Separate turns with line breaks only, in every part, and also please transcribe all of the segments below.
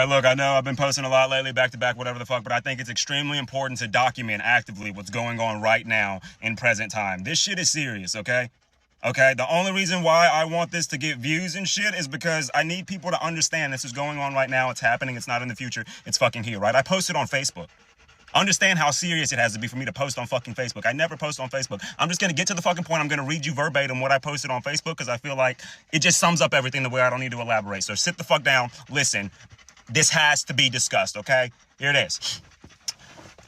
Look, I know I've been posting a lot lately, back to back, whatever the fuck, but I think it's extremely important to document actively what's going on right now in present time. This shit is serious, okay? Okay, the only reason why I want this to get views and shit is because I need people to understand this is going on right now. It's happening. It's not in the future. It's fucking here, right? I posted on Facebook. Understand how serious it has to be for me to post on fucking Facebook. I never post on Facebook. I'm just going to get to the fucking point. I'm going to read you verbatim what I posted on Facebook because I feel like it just sums up everything the way I don't need to elaborate. So sit the fuck down. Listen. This has to be discussed, okay? Here it is.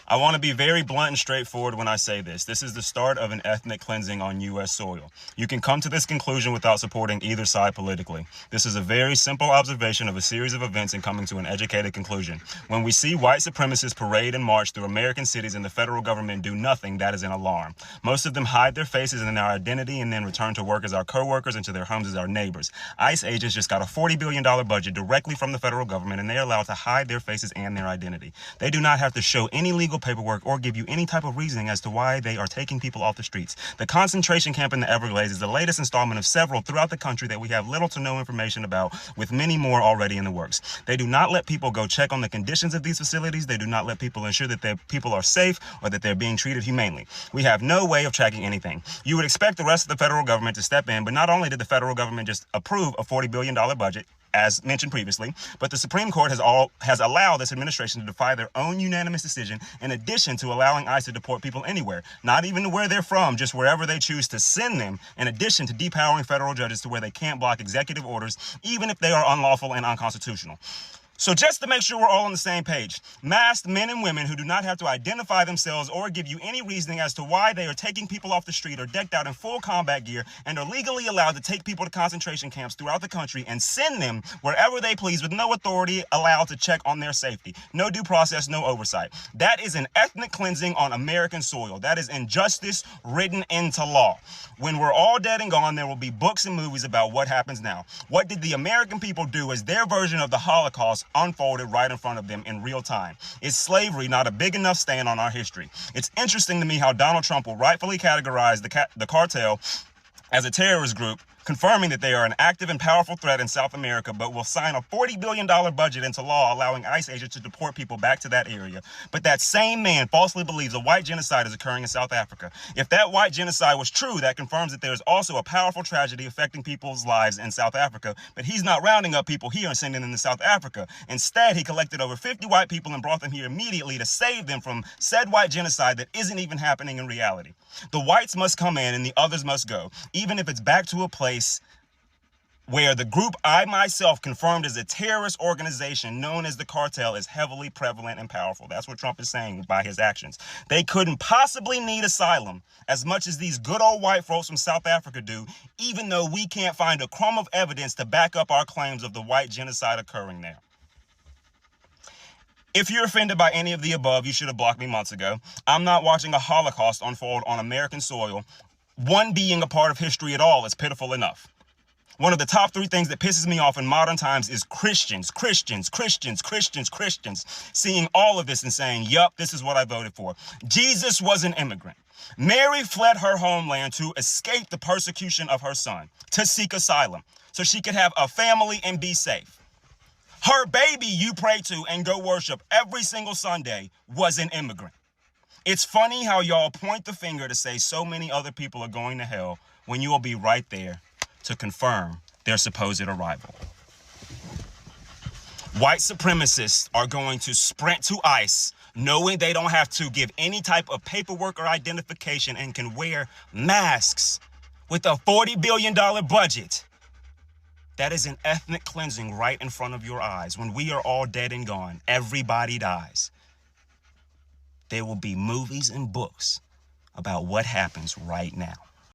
I want to be very blunt and straightforward when I say this. This is the start of an ethnic cleansing on U.S. soil. You can come to this conclusion without supporting either side politically. This is a very simple observation of a series of events and coming to an educated conclusion. When we see white supremacists parade and march through American cities and the federal government do nothing, that is an alarm. Most of them hide their faces and their identity and then return to work as our co-workers and to their homes as our neighbors. ICE agents just got a $40 billion budget directly from the federal government, and they are allowed to hide their faces and their identity. They do not have to show any legal paperwork or give you any type of reasoning as to why they are taking people off the streets. The concentration camp in the Everglades is the latest installment of several throughout the country that we have little to no information about, with many more already in the works. They do not let people go check on the conditions of these facilities. They do not let people ensure that their people are safe or that they're being treated humanely. We have no way of tracking anything. You would expect the rest of the federal government to step in, but not only did the federal government just approve a $40 billion budget, as mentioned previously, but the Supreme Court has allowed this administration to defy their own unanimous decision, in addition to allowing ICE to deport people anywhere, not even to where they're from, just wherever they choose to send them, in addition to depowering federal judges to where they can't block executive orders, even if they are unlawful and unconstitutional. So just to make sure we're all on the same page, masked men and women who do not have to identify themselves or give you any reasoning as to why they are taking people off the street are decked out in full combat gear and are legally allowed to take people to concentration camps throughout the country and send them wherever they please with no authority allowed to check on their safety. No due process, no oversight. That is an ethnic cleansing on American soil. That is injustice written into law. When we're all dead and gone, there will be books and movies about what happens now. What did the American people do as their version of the Holocaust unfolded right in front of them in real time? Is slavery not a big enough stand on our history? It's interesting to me how Donald Trump will rightfully categorize the cartel as a terrorist group, confirming that they are an active and powerful threat in South America, but will sign a $40 billion budget into law allowing ICE agents to deport people back to that area. But that same man falsely believes a white genocide is occurring in South Africa. If that white genocide was true, that confirms that there is also a powerful tragedy affecting people's lives in South Africa, but he's not rounding up people here and sending them to South Africa. Instead, he collected over 50 white people and brought them here immediately to save them from said white genocide that isn't even happening in reality. The whites must come in and the others must go, even if it's back to a place where the group I myself confirmed as a terrorist organization known as the cartel is heavily prevalent and powerful. That's what Trump is saying by his actions. They couldn't possibly need asylum as much as these good old white folks from South Africa do, even though we can't find a crumb of evidence to back up our claims of the white genocide occurring there. If you're offended by any of the above, you should have blocked me months ago. I'm not watching a Holocaust unfold on American soil. One being a part of history at all is pitiful enough. One of the top 3 things that pisses me off in modern times is Christians seeing all of this and saying, yup, this is what I voted for. Jesus was an immigrant. Mary fled her homeland to escape the persecution of her son, to seek asylum, so she could have a family and be safe. Her baby you pray to and go worship every single Sunday was an immigrant. It's funny how y'all point the finger to say so many other people are going to hell when you will be right there to confirm their supposed arrival. White supremacists are going to sprint to ICE knowing they don't have to give any type of paperwork or identification and can wear masks with a $40 billion budget. That is an ethnic cleansing right in front of your eyes. When we are all dead and gone, everybody dies. There will be movies and books about what happens right now.